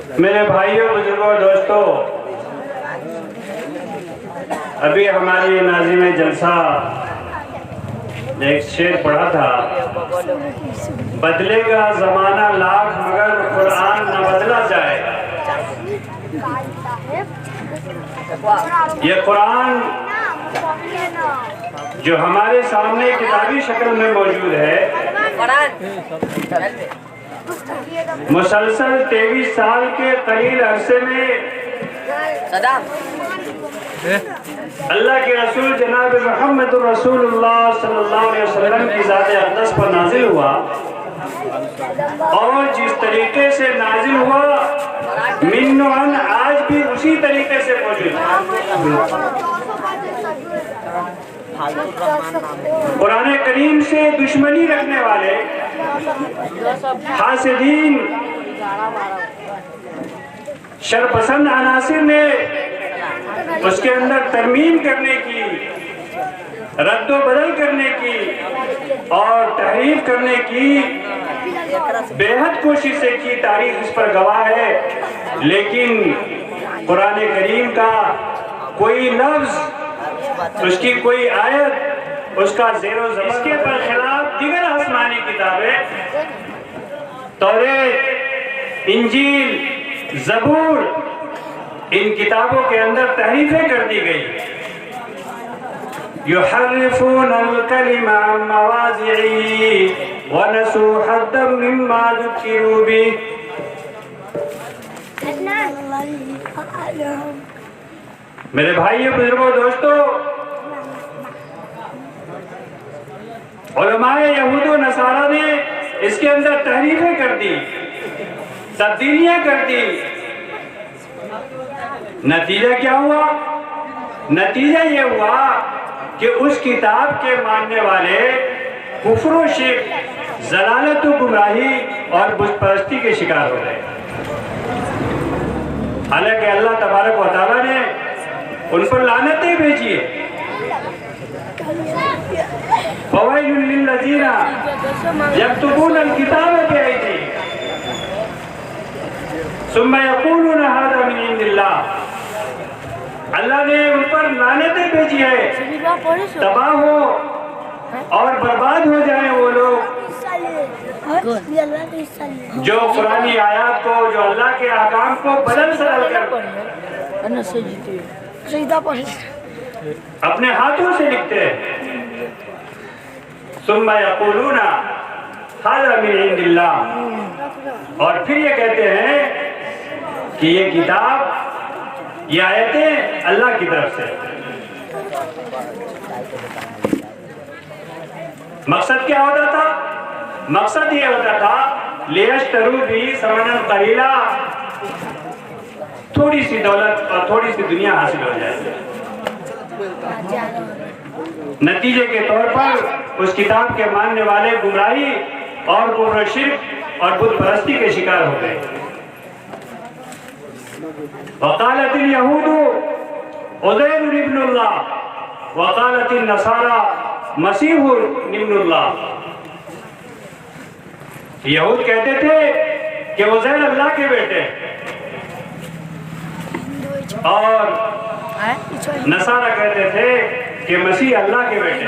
मेरे भाइयों, बुजुर्गों, दोस्तों, अभी हमारी नाज़िम जलसा ने एक शेर पढ़ा था, बदलेगा जमाना लाख मगर कुरान न बदला जाए। ये कुरान जो हमारे सामने किताबी शक्ल में मौजूद है, मुसलसल 23 साल के करीब अरसे में अल्लाह के रसूल जनाब मोहम्मद रसूलुल्लाह सल्लल्लाहु अलैहि वसल्लम की ज़ात अक़दस पर नाजिल हुआ और जिस तरीके से नाजिल हुआ मिन्नन आज भी उसी तरीके से मौजूद है। कुरान करीम से दुश्मनी रखने वाले हासिदीन शरपसंद अनासिर ने उसके अंदर तरमीम करने की, रद्दो बदल करने की और तहरीफ करने की बेहद कोशिशें की। तारीख इस पर गवाह है, लेकिन कुरान करीम का कोई लफ्ज, उसकी कोई आयत, उसका ज़ेरो ज़बर, इसके बरखिलाफ दीगर आसमानी किताबें तौरेत, इंजील, ज़बूर, इन किताबों के अंदर तहरीफें कर दी गई। युहर्रिफूनल कलिमा अन मवाज़िई व नसू हद्दम मिम्मा ज़ुक्किरू बिही। मेरे भाइयों, बुजुर्गों, दोस्तों, उलमाए यहूद व नसारा ने इसके अंदर तहरीफें कर दी, तब्दीलियां कर दी। नतीजा क्या हुआ? नतीजा ये हुआ कि उस किताब के मानने वाले कुफ्र व शिर्क, ज़लालत व गुमराही और बुत परस्ती के शिकार हो गए। हालांकि अल्लाह तबारक व तआला ने उन पर लानतें भेजी है। फवैलुल लिल्लज़ीना यक्तुबूनल किताब बिअयदीहिम सुम्मा यक़ूलूना हाज़ा मिन इंदिल्लाह। अल्लाह ने उन पर लानतें भेजी है, तबाह हो और बर्बाद हो जाए वो लोग जो कुरानी आयत को, जो अल्लाह के अहकाम को बदल सदल कर अपने हाथों से लिखते हैं। सुम्मा यक़ूलूना हाज़ा मिन इंदिल्लाह, और फिर ये कहते हैं कि ये किताब, ये आयतें अल्लाह की तरफ से। मकसद क्या होता था? मकसद ये होता था लियश्तरू बिही समनन कलीला, थोड़ी सी दौलत और थोड़ी सी दुनिया हासिल हो जाए। नतीजे के तौर पर उस किताब के मानने वाले गुमराही और कुफ्र शिर्क और बुत परस्ती के शिकार हो गए। वक़ालतिल यहूदु उज़ैर इब्नुल्लाह वक़ालतिन नसारा मसीह इब्नुल्लाह। यहूद कहते थे कि उज़ैर अल्लाह के बेटे और नसारा कहते थे कि मसीह अल्लाह के बेटे।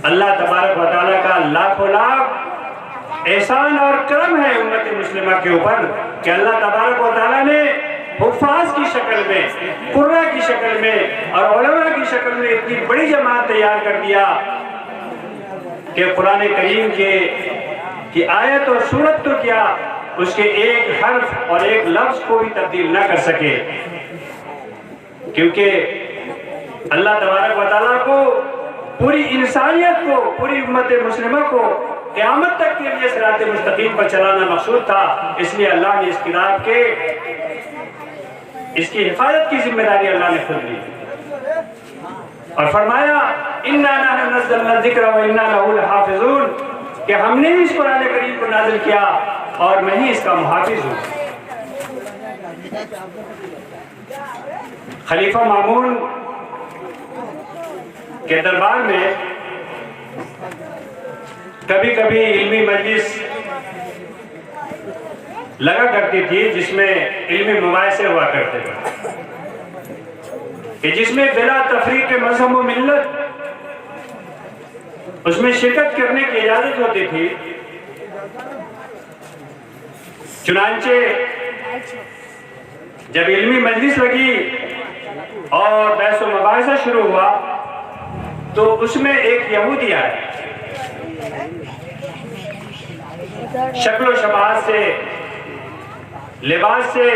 अल्लाह तबारक व तआला का लाखों लाख एहसान और करम है उम्मत मुस्लिमा के ऊपर कि अल्लाह तबारक व तआला ने हुफ़ाज़ की शक्ल में, कुर्रा की शक्ल में और उलमा की शक्ल में इतनी बड़ी जमात तैयार कर दिया कि कुरान करीम की आयत और सूरत तो क्या, उसके एक हर्फ और एक लफ्ज़ को भी तब्दील ना कर सके। क्योंकि अल्लाह तबारक व तआला को, पूरी इंसानियत को, पूरी उम्मत मुस्लिमा को क़यामत तक के लिए सिरात मुस्तकीम पर चलाना मकसूद था। इसलिए अल्लाह ने इस किताब के, इसकी हिफाजत की जिम्मेदारी अल्लाह ने खुद ली और फरमाया इन्ना नहनु नज़्ज़लना ज़िक्र व इन्ना लहू लहाफ़िज़ून, कि हमने इस कुरान करीम को नाज़िल किया और मैं ही इसका मुहाफ़िज़ हूँ। खलीफा मामून के दरबार में कभी कभी इल्मी मजलिस लगा करती थी, जिसमें इल्मी मुबाहिसे हुआ करते थे, कि जिसमें बिला तफरीक मजहब व मिल्लत उसमें शिरकत करने की इजाजत होती थी। चुनांचे जब इल्मी मजलिस लगी और बहस व मुबाहिसा शुरू हुआ तो उसमें एक यहूदी आया, शक्ल शबाज से, लिबास से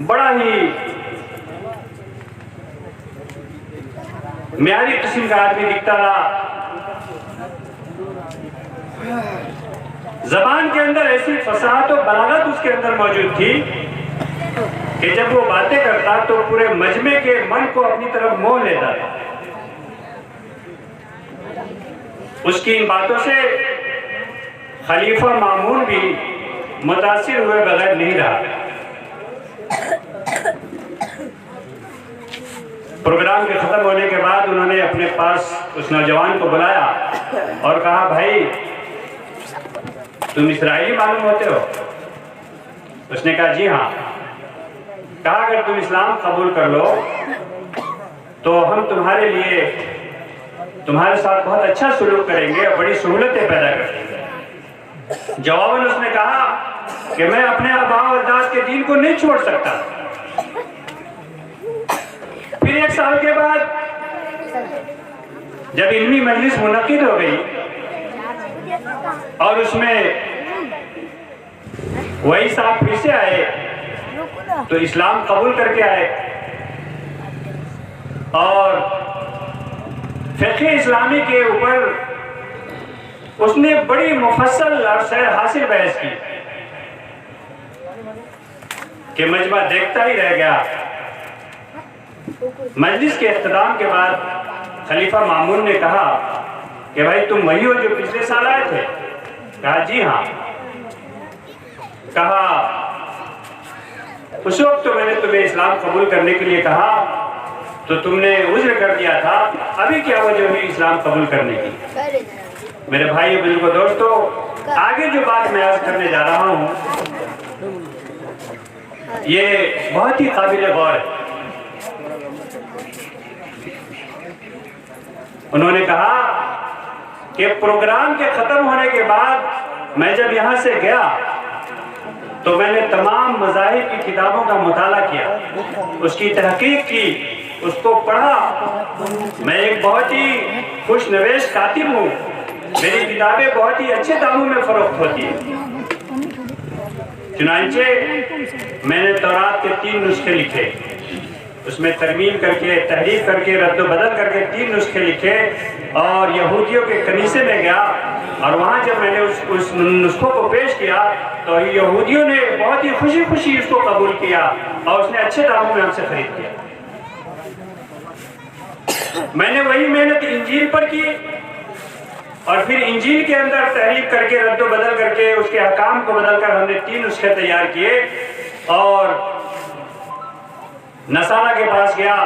बड़ा ही म्यारी किस्म का आदमी दिखता रहा। जबान के अंदर ऐसी फसाहत और बलागत उसके अंदर मौजूद थी कि जब वो बातें करता तो पूरे मजमे के मन को अपनी तरफ मोह लेता था। उसकी इन बातों से खलीफा मामून भी मुतासिर हुए बगैर नहीं रहा। प्रोग्राम के खत्म होने के बाद उन्होंने अपने पास उस नौजवान को बुलाया और कहा, भाई तुम इस्राएली मालूम होते हो? उसने कहा, जी हाँ। कहा, अगर तुम इस्लाम कबूल कर लो तो हम तुम्हारे लिए, तुम्हारे साथ बहुत अच्छा सलूक करेंगे और बड़ी सहूलतें पैदा करेंगे। जवाबन उसने कहा कि मैं अपने आबा व अजदाद के दीन को नहीं छोड़ सकता। फिर 1 साल के बाद जब इल्मी मजलिस मुनक्किद हो गई और उसमें वही साहब फिर से आए तो इस्लाम कबूल करके आए और फ़िक़्ह इस्लामी के ऊपर उसने बड़ी मुफस्सल और सैर हासिल बहस की कि मजमा देखता ही रह गया। मजलिस के इख्तिताम के बाद खलीफा मामून ने कहा कि भाई तुम वही हो जो पिछले साल आए थे? कहा, जी हाँ। कहा, उस वक्त तो मैंने तुम्हें इस्लाम कबूल करने के लिए कहा तो तुमने उज़्र कर दिया था, अभी क्या वजह हुई इस्लाम कबूल करने की? मेरे भाई बुजुर्गों दोस्तों, आगे जो बात मैं अर्ज करने जा रहा हूँ ये बहुत ही काबिल गौर है। उन्होंने कहा कि प्रोग्राम के खत्म होने के बाद मैं जब यहाँ से गया तो मैंने तमाम मज़ाहिब की किताबों का मुताला किया, उसकी तहकीक की, उसको पढ़ा। मैं एक बहुत ही खुशनवेश कातिब हूँ, मेरी किताबें बहुत ही अच्छे दामों में फरोख्त होती है। चुनांचे मैंने तौरात के 3 नुस्खे लिखे, उसमें तरमीम करके, तहरीफ करके, रद्द बदल करके 3 नुस्खे लिखे और यहूदियों के कनीसे में गया और वहाँ जब मैंने उस नुस्खों को पेश किया तो यहूदियों ने बहुत ही खुशी खुशी उसको कबूल किया और उसने अच्छे दामों में हमसे खरीद किया। मैंने वही मेहनत इंजील पर की और फिर इंजील के अंदर तहरीफ करके, रद्द बदल करके, उसके अहकाम को बदलकर हमने 3 नुस्खे तैयार किए और नसारा के पास गया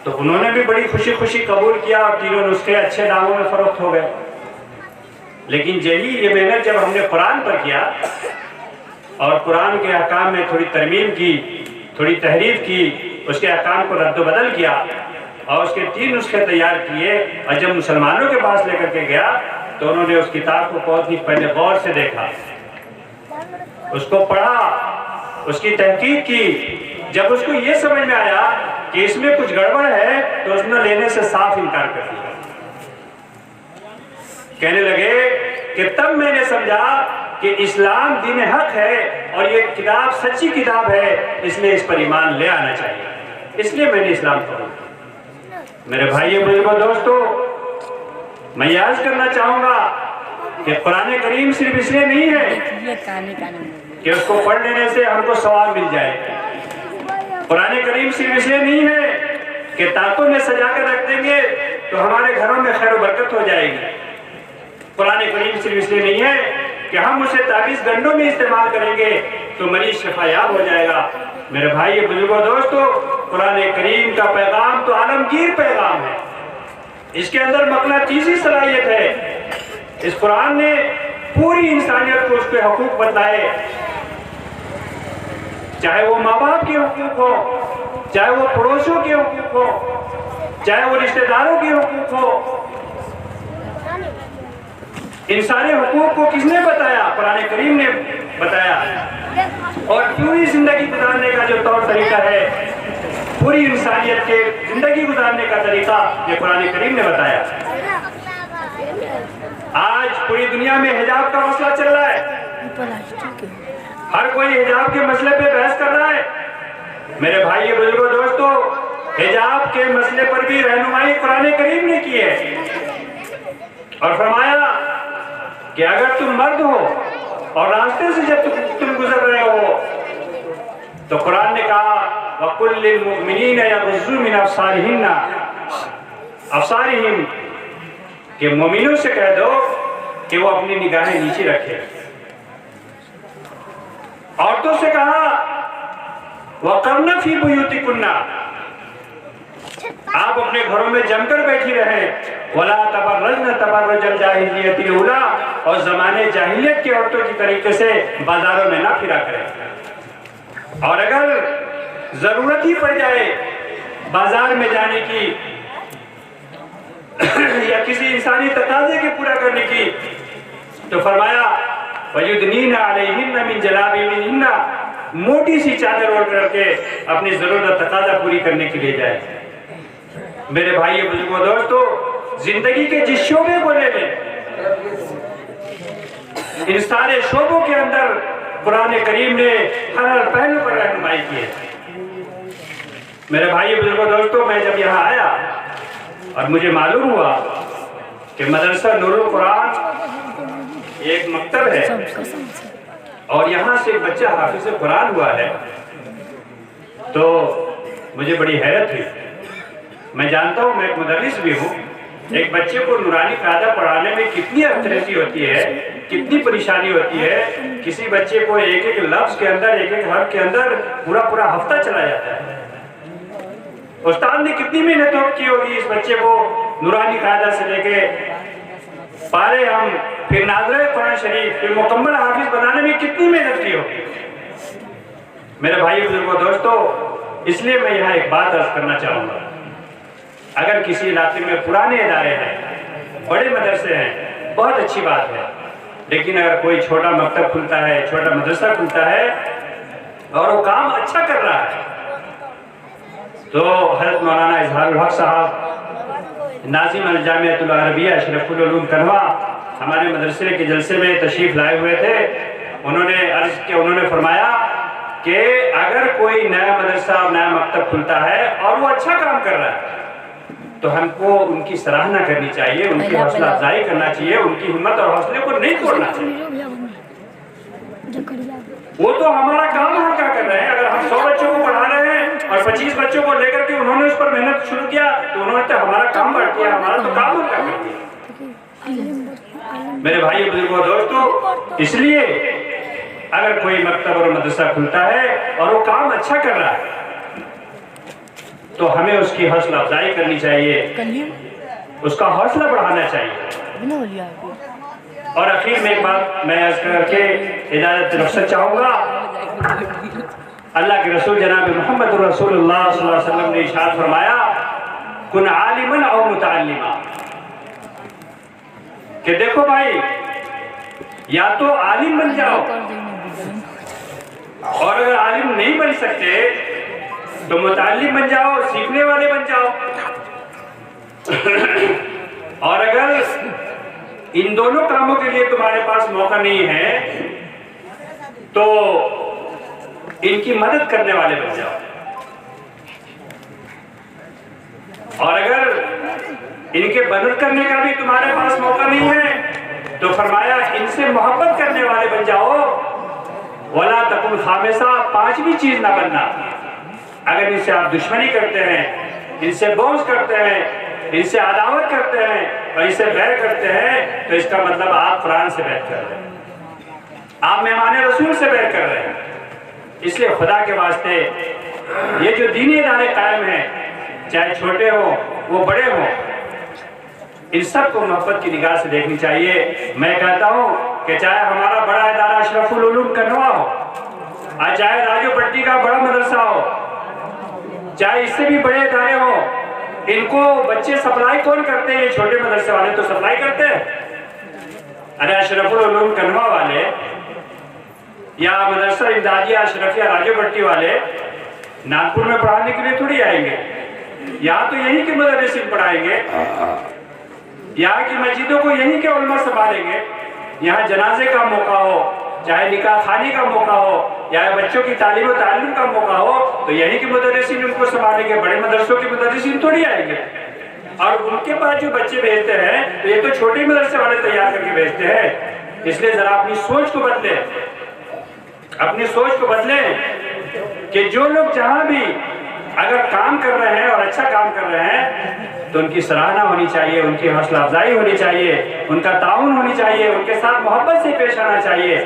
तो उन्होंने भी बड़ी खुशी खुशी कबूल किया और 3 नुस्खे अच्छे दामों में फरोख्त हो गए। लेकिन यही ये मेहनत जब हमने कुरान पर किया और कुरान के अहकाम में थोड़ी तरमीम की, थोड़ी तहरीफ की, उसके अहकाम को रद्द बदल किया और उसके 3 नुस्खे तैयार किए और जब मुसलमानों के पास लेकर के गया तो उन्होंने उस किताब को बहुत ही पहले गौर से देखा, उसको पढ़ा, उसकी तहकीक की। जब उसको ये समझ में आया कि इसमें कुछ गड़बड़ है तो उसने लेने से साफ इनकार कर दिया। कहने लगे कि तब मैंने समझा कि इस्लाम दीन हक है और ये किताब सच्ची किताब है, इसलिए इस पर ईमान ले आना चाहिए, इसलिए मैंने इस्लाम पढ़ा। मेरे भाइयों बुजुर्गों दोस्तों, मैं याद करना चाहूँगा कि कुरान करीम सिर्फ इसलिए नहीं है कि उसको पढ़ लेने से हमको सवाब मिल जाए। कुरान करीम सिर्फ इसलिए नहीं है कि ताकों में सजा कर रख देंगे तो हमारे घरों में खैर बरकत हो जाएगी। कुरान करीम सिर्फ इसलिए नहीं है कि हम उसे ताबीज़ गंडों में इस्तेमाल करेंगे तो मरीज शफायाब हो जाएगा। मेरे भाई बुजुर्गों दोस्तों, कुरान करीम का पैगाम तो आलमगीर पैगाम है, इसके अंदर मकनातीसी सलाहियत है। इस कुरान ने पूरी इंसानियत को उसके हकूक बताए, चाहे वो माँ बाप के हकूक हो, चाहे वो पड़ोसियों के हकूक हो, चाहे वो रिश्तेदारों के हकूक हो। इन सारे हकूक को किसने बताया? कुरान करीम ने बताया। और पूरी जिंदगी गुजारने का जो तौर तरीका है, पूरी इंसानियत के जिंदगी गुजारने का तरीका ये कुरान करीम ने बताया। आज पूरी दुनिया में हिजाब का मसला चल रहा है, हर कोई हिजाब के मसले पे बहस कर रहा है। मेरे भाई बुजुर्गों दोस्तों, हिजाब के मसले पर भी रहनुमाई कुरान करीम ने की है और फरमाया कि अगर तुम मर्द हो और रास्ते से जब तुम गुजर रहे हो तो कुरान ने कहा वकुल्लिल मुमिनीना यग़ुज़्ज़ू मिन अब्सारिहिम कि मोमिनों से कह दो कि वो अपनी निगाहें नीचे रखे। औरतों से कहा वक़र्ना फी बुयूतिकुन्ना, आप अपने घरों में जमकर बैठी रहे। वला तबर्रजना तबर्रुजल जाहिलियतिल उला, और जमाने जाहिलियत की औरतों की तरीके से बाजारों में ना फिरा करें। और अगर जरूरत ही पड़ जाए बाजार में जाने की या किसी इंसानी तकाजे के पूरा करने की, तो फरमाया वयुदनीना अलैहिन्ना मिन जलाबिबिहिन्ना, मोटी सी चादर ओढ़ करके अपनी जरूरत तकाजा पूरी करने के लिए जाए। मेरे भाई बुजुर्गों दोस्तों, जिंदगी के जिस शोबे को ले लें, इन सारे शोबों के अंदर कुरान करीम ने हर पहलू पर रहनुमाई की है। मेरे भाई बुजुर्गों दोस्तों, मैं जब यहाँ आया और मुझे मालूम हुआ कि मदरसा नूरुल कुरान एक मकतब है और यहाँ से एक बच्चा हाफिज कुरान हुआ है, तो मुझे बड़ी हैरत हुई। मैं जानता हूँ, मैं एक मुदर्रिस भी हूँ, एक बच्चे को नूरानी कायदा पढ़ाने में कितनी अखरती होती है, कितनी परेशानी होती है। किसी बच्चे को एक एक लफ्ज के अंदर, एक एक हर्फ के अंदर पूरा हफ्ता चला जाता है। उस्ताद ने कितनी मेहनत की होगी इस बच्चे को नूरानी कायदा से लेके पारे हम, फिर नाज़िर कुरान शरीफ, फिर मुकम्मल हाफिज बनाने में कितनी मेहनत की होगी। मेरे भाई बुजुर्गों दोस्तों, इसलिए मैं यहाँ एक बात अर्ज करना चाहूँगा। अगर किसी इलाके में पुराने इदारे हैं, बड़े मदरसे हैं, बहुत अच्छी बात है, लेकिन अगर कोई छोटा मकतब खुलता है, छोटा मदरसा खुलता है और वो काम अच्छा कर रहा है, तो हज़रत मौलाना इजहारुल हक साहब नाज़िम अल जामिअतुल अरबिया अशरफुल उलूम कन्वा हमारे मदरसे के जलसे में तशरीफ लाए हुए थे। उन्होंने फरमाया कि अगर कोई नया मदरसा, नया मकतब खुलता है और वो अच्छा काम कर रहा है, तो हमको उनकी सराहना करनी चाहिए, उनकी हौसला अफजाई करना चाहिए, उनकी हिम्मत और हौसले को नहीं तोड़ना चाहिए। वो तो हमारा काम हल्का कर रहे हैं। अगर हम 100 बच्चों को पढ़ा रहे हैं और 25 बच्चों को लेकर के उन्होंने उस पर मेहनत शुरू किया, तो उन्होंने तो हमारा काम बढ़ किया, हमारा तो काम हल्का कर दिया। मेरे भाई बुजुर्गों दोस्तों, इसलिए अगर कोई मकतब और मदरसा खुलता है और वो काम अच्छा कर रहा है, तो हमें उसकी हौसला अफजाई करनी चाहिए, उसका हौसला बढ़ाना चाहिए। और आखिर में एक बात मैं अर्ज करके इजाजत रुखसत चाहूंगा। अल्लाह के रसूल जनाब मोहम्मद रसूलुल्लाह सल्लल्लाहु अलैहि वसल्लम ने इरशाद फरमाया, कुन आलिमन औ मुतअल्लिमा, कि देखो भाई, या तो आलिम बन जाओ, और अगर आलिम नहीं बन सकते तो मुतअल्लिम बन जाओ, सीखने वाले बन जाओ। और अगर इन दोनों कामों के लिए तुम्हारे पास मौका नहीं है तो इनकी मदद करने वाले बन जाओ। और अगर इनके मदद करने का भी तुम्हारे पास मौका नहीं है तो फरमाया इनसे मोहब्बत करने वाले बन जाओ। वला तकुन खामिसा, पांचवी चीज ना बनना। अगर इनसे आप दुश्मनी करते हैं, इनसे बोझ करते हैं, इनसे अदावत करते हैं और इनसे बैर करते हैं, तो इसका मतलब आप कुरान से बैर कर रहे हैं, आप मेहमान रसूल से बैर कर रहे हैं। इसलिए खुदा के वास्ते ये जो दीनी इदारे कायम हैं, चाहे छोटे हो वो बड़े हो, इन सब को मोहब्बत की निगाह से देखनी चाहिए। मैं कहता हूँ कि चाहे हमारा बड़ा इदारा अशरफुल उलूम कन्वा हो, और चाहे राजोपट्टी का बड़ा मदरसा हो, चाहे इससे भी बड़े इदारे हो, इनको बच्चे सप्लाई कौन करते हैं? छोटे मदरसे वाले तो सप्लाई करते हैं। अरे अशरफुल उलूम कन्वा वाले या मदरसा इमदादिया अशरफिया राजोपट्टी वाले नागपुर में पढ़ाने के लिए थोड़ी आएंगे। यहाँ तो यहीं के मुदर्रिसीन पढ़ाएंगे, यहाँ की मस्जिदों को यहीं के उलमा संभालेंगे। यहाँ जनाजे का मौका हो, चाहे निकाह खाने का मौका हो, या बच्चों की तालीम और तालीम का मौका हो, तो यहीं के मुदर्रिसीन उनको संभालेंगे। बड़े मदरसों के मुदर्रिसीन थोड़ी आएंगे। और उनके पास जो बच्चे भेजते हैं तो ये तो छोटे मदरसे वाले तैयार करके भेजते हैं। इसलिए जरा अपनी सोच को बदले, अपनी सोच को बदले कि जो लोग जहां भी अगर काम कर रहे हैं और अच्छा काम कर रहे हैं तो उनकी सराहना होनी चाहिए, उनकी हौसला अफजाई होनी चाहिए, उनका ताउन होनी चाहिए, उनके साथ मोहब्बत से पेश आना चाहिए।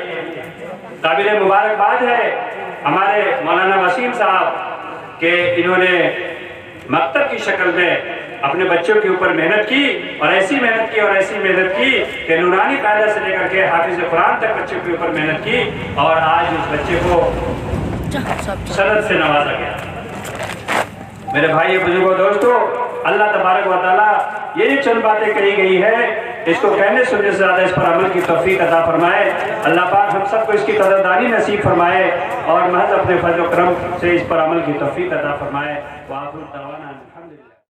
काबिल मुबारकबाद है हमारे मौलाना वसीम साहब के इन्होंने मकतब की शक्ल में अपने बच्चों के ऊपर मेहनत की, और ऐसी मेहनत की और ऐसी मेहनत की कि नूरानी कायदा से लेकर के हाफिज कुरान तक बच्चों के ऊपर मेहनत की, और आज उस बच्चे को सनद से नवाजा गया। मेरे भाई बुजुर्गों दोस्तों, अल्लाह तबारक व तआला ये जो चंद बातें कही गई है, इसको कहने सुनने से ज़्यादा इस पर अमल की तौफीक अता फरमाए। अल्लाह पाक हम सबको इसकी कदरदानी नसीब फरमाए और महज अपने फजल करम से इस पर अमल की तौफीक अता फरमाए। वाह।